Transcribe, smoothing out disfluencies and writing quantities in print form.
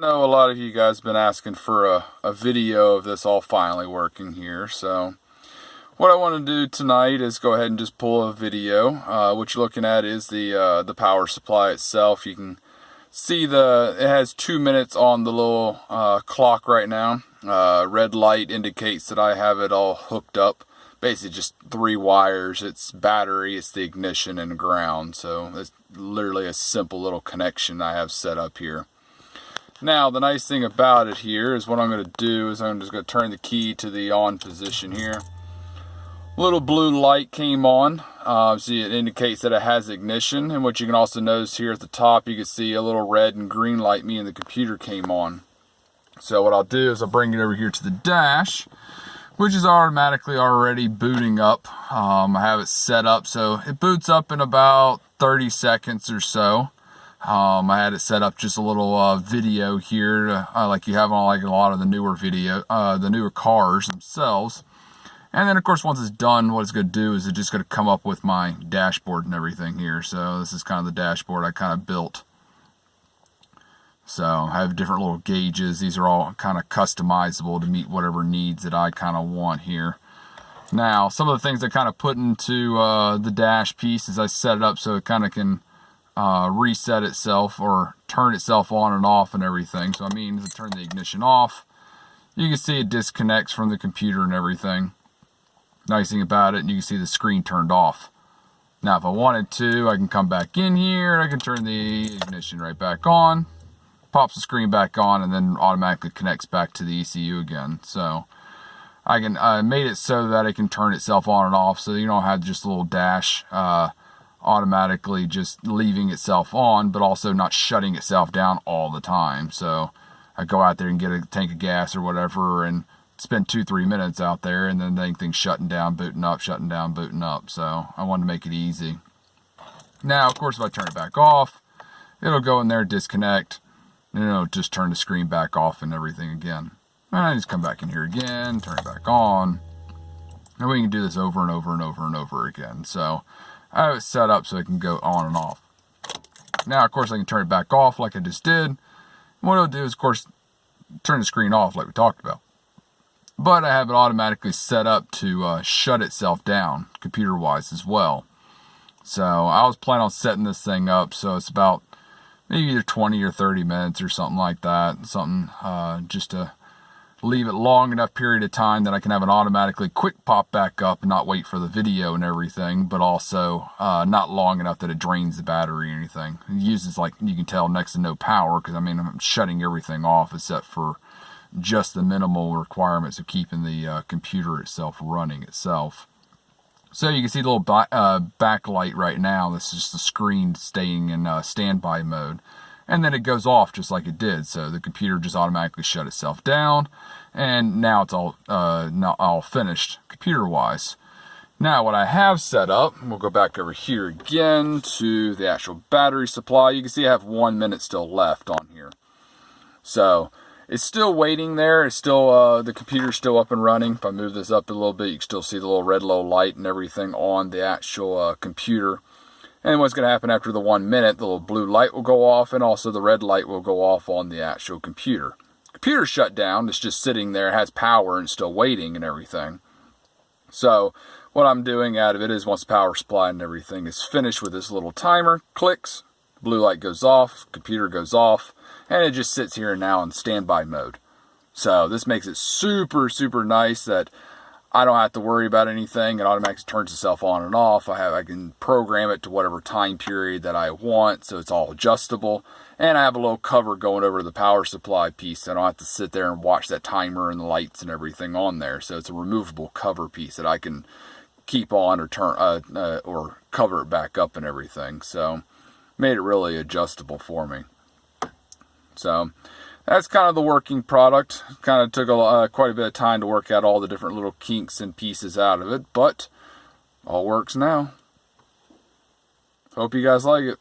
I know a lot of you guys have been asking for a video of this all finally working here, so what I want to do tonight is go ahead and just pull a video. What you're looking at is the power supply itself. You can see it has 2 minutes on the little clock right now. Red light indicates that I have it all hooked up. Basically just 3 wires. It's battery, it's the ignition, and ground. So it's literally a simple little connection I have set up here. Now the nice thing about it here is what I'm going to do is I'm just going to turn the key to the on position here. Little blue light came on. See, it indicates that it has ignition, and what you can also notice here at the top, you can see a little red and green light meaning the computer came on. So what I'll do is I'll bring it over here to the dash, which is automatically already booting up. I have it set up so it boots up in about 30 seconds or so. I had it set up just a little video here, like you have on like a lot of the newer the newer cars themselves. And then of course once it's done, what it's going to do is it's just going to come up with my dashboard and everything here. So this is kind of the dashboard I kind of built. So I have different little gauges. These are all kind of customizable to meet whatever needs that I kind of want here. Now, some of the things I kind of put into the dash piece is I set it up so it kind of can reset itself or turn itself on and off and everything. So I mean, to turn the ignition off, you can see it disconnects from the computer and everything. Nice thing about it, and you can see the screen turned off. Now if I wanted to, I can come back in here, I can turn the ignition right back on, pops the screen back on, and then automatically connects back to the ECU again. So I can made it so that it can turn itself on and off, so you don't have just a little dash automatically just leaving itself on, but also not shutting itself down all the time. So I go out there and get a tank of gas or whatever and spend 2-3 minutes out there, and then thing's shutting down, booting up, shutting down, booting up. So I wanted to make it easy. Now of course if I turn it back off, it'll go in there, disconnect, and it'll just turn the screen back off and everything again. And I just come back in here again, turn it back on, and we can do this over and over and over and over again. So I have it set up so it can go on and off. Now, of course, I can turn it back off like I just did. And what it'll do is, of course, turn the screen off like we talked about. But I have it automatically set up to shut itself down, computer-wise as well. So I was planning on setting this thing up so it's about maybe either 20 or 30 minutes or something like that. Something just to leave it long enough period of time that I can have it automatically quick pop back up and not wait for the video and everything, but also not long enough that it drains the battery or anything. It uses, like you can tell, next to no power, because I mean I'm shutting everything off except for just the minimal requirements of keeping the computer itself running itself. So you can see the little backlight right now. This is just the screen staying in standby mode. And then it goes off just like it did. So the computer just automatically shut itself down. And now it's all finished computer-wise. Now what I have set up, we'll go back over here again to the actual battery supply. You can see I have 1 minute still left on here. So it's still waiting there. It's still the computer's still up and running. If I move this up a little bit, you can still see the little red low light and everything on the actual computer. And what's going to happen after the 1 minute, the little blue light will go off, and also the red light will go off on the actual computer. Computer's shut down. It's just sitting there. It has power and still waiting and everything. So what I'm doing out of it is, once the power supply and everything is finished with this little timer, clicks, blue light goes off, computer goes off, and it just sits here now in standby mode. So this makes it super, super nice that I don't have to worry about anything. It automatically turns itself on and off. I can program it to whatever time period that I want, so it's all adjustable. And I have a little cover going over the power supply piece, so I don't have to sit there and watch that timer and the lights and everything on there. So it's a removable cover piece that I can keep on or turn or cover it back up and everything. So made it really adjustable for me. So that's kind of the working product. Kind of took quite a bit of time to work out all the different little kinks and pieces out of it, but all works now. Hope you guys like it.